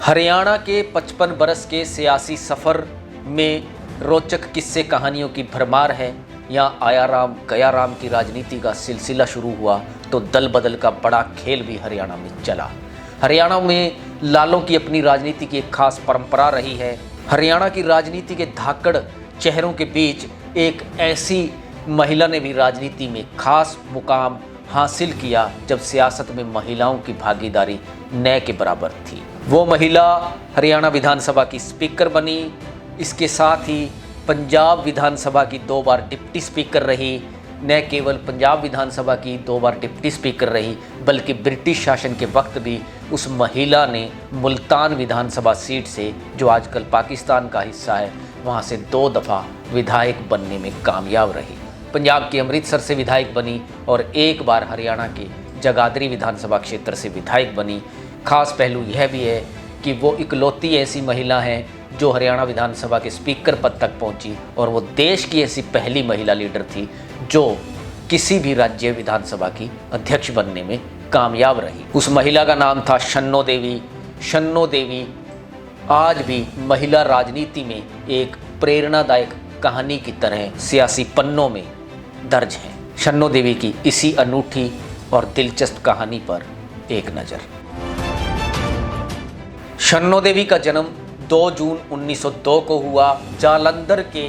हरियाणा के 55 बरस के सियासी सफ़र में रोचक किस्से कहानियों की भरमार है। यहाँ आया राम गया राम की राजनीति का सिलसिला शुरू हुआ तो दल बदल का बड़ा खेल भी हरियाणा में चला। हरियाणा में लालों की अपनी राजनीति की एक खास परंपरा रही है। हरियाणा की राजनीति के धाकड़ चेहरों के बीच एक ऐसी महिला ने भी राजनीति में खास मुकाम हासिल किया जब सियासत में महिलाओं की भागीदारी न के बराबर थी। वो महिला हरियाणा विधानसभा की स्पीकर बनी। इसके साथ ही पंजाब विधानसभा की 2 बार डिप्टी स्पीकर रही। न केवल पंजाब विधानसभा की 2 बार डिप्टी स्पीकर रही बल्कि ब्रिटिश शासन के वक्त भी उस महिला ने मुल्तान विधानसभा सीट से, जो आजकल पाकिस्तान का हिस्सा है, वहाँ से 2 दफ़ा विधायक बनने में कामयाब रही। पंजाब के अमृतसर से विधायक बनी और 1 बार हरियाणा के जगाधरी विधानसभा क्षेत्र से विधायक बनी। खास पहलू यह भी है कि वो इकलौती ऐसी महिला हैं जो हरियाणा विधानसभा के स्पीकर पद तक पहुंची और वो देश की ऐसी पहली महिला लीडर थी जो किसी भी राज्य विधानसभा की अध्यक्ष बनने में कामयाब रही। उस महिला का नाम था शन्नो देवी। शन्नो देवी आज भी महिला राजनीति में एक प्रेरणादायक कहानी की तरह सियासी पन्नों में दर्ज है। शन्नो देवी की इसी अनूठी और दिलचस्प कहानी पर एक नज़र। शन्नो देवी का जन्म 2 जून 1902 को हुआ। जालंधर के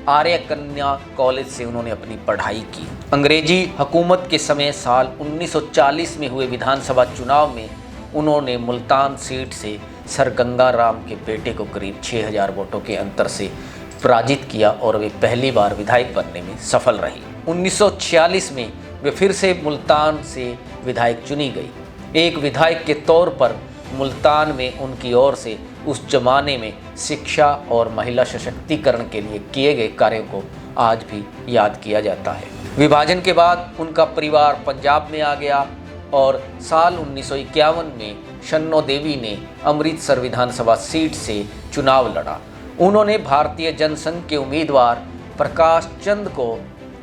आर्य कन्या कॉलेज से उन्होंने अपनी पढ़ाई की। अंग्रेजी हुकूमत के समय साल 1940 में हुए विधानसभा चुनाव में उन्होंने मुल्तान सीट से सर गंगा राम के बेटे को करीब 6000 वोटों के अंतर से पराजित किया और वे पहली बार विधायक बनने में सफल रही। 1946 में वे फिर से मुल्तान से विधायक चुनी गई। एक विधायक के तौर पर मुल्तान में उनकी ओर से उस जमाने में शिक्षा और महिला सशक्तिकरण के लिए किए गए कार्यों को आज भी याद किया जाता है। विभाजन के बाद उनका परिवार पंजाब में आ गया और साल 1951 में शन्नो देवी ने अमृतसर विधानसभा सीट से चुनाव लड़ा। उन्होंने भारतीय जनसंघ के उम्मीदवार प्रकाश चंद को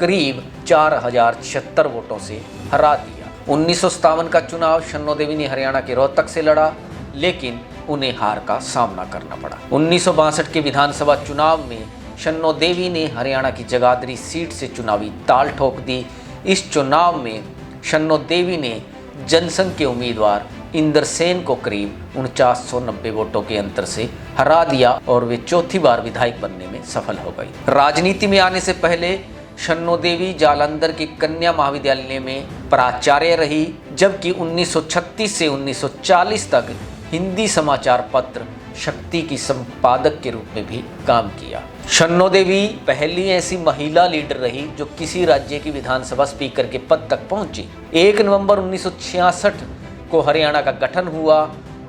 करीब 4076 वोटों से हरा दिया। 1957 का चुनाव शन्नो देवी ने हरियाणा के रोहतक से लड़ा, लेकिन उन्हें हार का सामना करना पड़ा। 1962 के विधानसभा चुनाव में शन्नो देवी ने हरियाणा की जगाधरी सीट से चुनावी ताल ठोक दी। इस चुनाव में शन्नो देवी ने जनसंघ के उम्मीदवार इंदर सेन को करीब 4990 वोटों के अंतर से हरा दिया और वे चौथी बार विधायक बनने में सफल हो गई। राजनीति में आने से पहले शन्नो देवी जालंधर के कन्या महाविद्यालय में प्राचार्य रही, जबकि 1936 से 1940 तक हिंदी समाचार पत्र शक्ति की संपादक के रूप में भी काम किया। शन्नो देवी पहली ऐसी महिला लीडर रही जो किसी राज्य की विधानसभा स्पीकर के पद तक पहुंची। 1 नवंबर 1966 को हरियाणा का गठन हुआ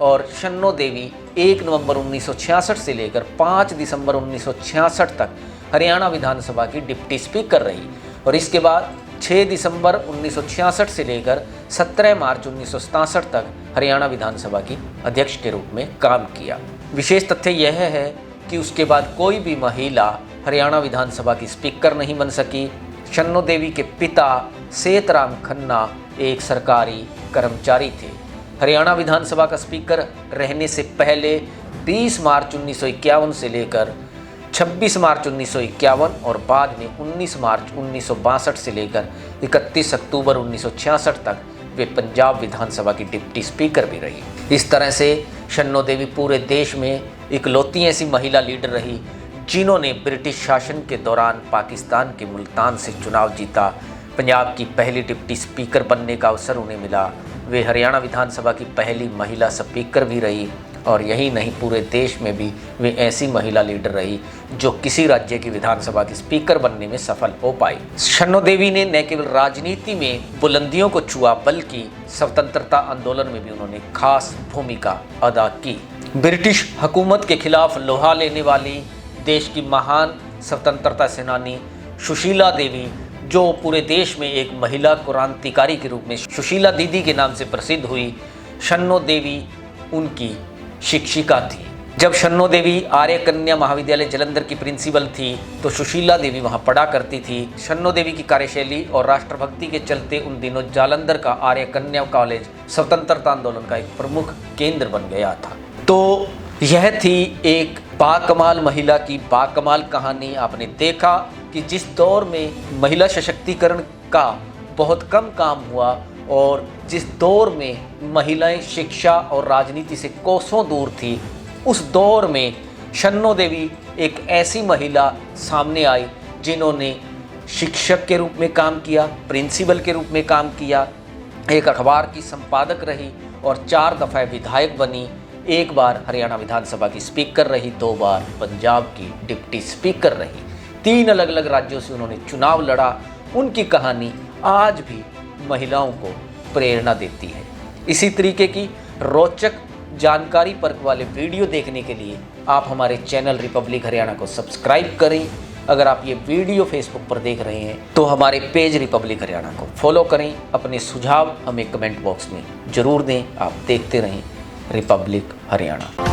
और शन्नो देवी 1 नवंबर 1966 से लेकर 5 दिसंबर 1966 तक हरियाणा विधानसभा की डिप्टी स्पीकर रही और इसके बाद 6 दिसंबर 1966 से लेकर 17 मार्च 1967 तक हरियाणा विधानसभा की अध्यक्ष के रूप में काम किया। विशेष तथ्य यह है कि उसके बाद कोई भी महिला हरियाणा विधानसभा की स्पीकर नहीं बन सकी। शन्नो देवी के पिता सेतराम खन्ना एक सरकारी कर्मचारी थे। हरियाणा विधानसभा का स्पीकर रहने से पहले 20 मार्च 1951 से लेकर 26 मार्च 1951 और बाद में 19 मार्च 1962 से लेकर 31 अक्टूबर 1966 तक वे पंजाब विधानसभा की डिप्टी स्पीकर भी रही। इस तरह से शन्नो देवी पूरे देश में इकलौती ऐसी महिला लीडर रही जिन्होंने ब्रिटिश शासन के दौरान पाकिस्तान के मुल्तान से चुनाव जीता। पंजाब की पहली डिप्टी स्पीकर बनने का अवसर उन्हें मिला। वे हरियाणा विधानसभा की पहली महिला स्पीकर भी रही और यही नहीं, पूरे देश में भी वे ऐसी महिला लीडर रही जो किसी राज्य की विधानसभा की स्पीकर बनने में सफल हो पाई। शन्नो देवी ने न केवल राजनीति में बुलंदियों को छुआ बल्कि स्वतंत्रता आंदोलन में भी उन्होंने खास भूमिका अदा की। ब्रिटिश हुकूमत के खिलाफ लोहा लेने वाली देश की महान स्वतंत्रता सेनानी सुशीला देवी, जो पूरे देश में एक महिला क्रांतिकारी के रूप में सुशीला दीदी के नाम से प्रसिद्ध हुई, शन्नो देवी उनकी शिक्षिका थी। जब शन्नो देवी आर्य कन्या महाविद्यालय जालंधर की प्रिंसिपल थी तो सुशीला देवी वहां पढ़ा करती थी। शन्नो देवी की कार्यशैली और राष्ट्रभक्ति के चलते उन दिनों जालंधर का आर्य कन्या कॉलेज स्वतंत्रता आंदोलन का एक प्रमुख केंद्र बन गया था। तो यह थी एक बाकमाल महिला की बाकमाल कहानी। आपने देखा कि जिस दौर में महिला सशक्तिकरण का बहुत कम काम हुआ और जिस दौर में महिलाएं शिक्षा और राजनीति से कोसों दूर थी, उस दौर में शन्नो देवी एक ऐसी महिला सामने आई जिन्होंने शिक्षक के रूप में काम किया, प्रिंसिपल के रूप में काम किया, एक अखबार की संपादक रही और 4 दफ़ा विधायक बनी। एक बार हरियाणा विधानसभा की स्पीकर रही, 2 बार पंजाब की डिप्टी स्पीकर रही, 3 अलग अलग राज्यों से उन्होंने चुनाव लड़ा। उनकी कहानी आज भी महिलाओं को प्रेरणा देती है। इसी तरीके की रोचक जानकारी परक वाले वीडियो देखने के लिए आप हमारे चैनल रिपब्लिक हरियाणा को सब्सक्राइब करें। अगर आप ये वीडियो फेसबुक पर देख रहे हैं तो हमारे पेज रिपब्लिक हरियाणा को फॉलो करें। अपने सुझाव हमें कमेंट बॉक्स में ज़रूर दें। आप देखते रहें रिपब्लिक हरियाणा।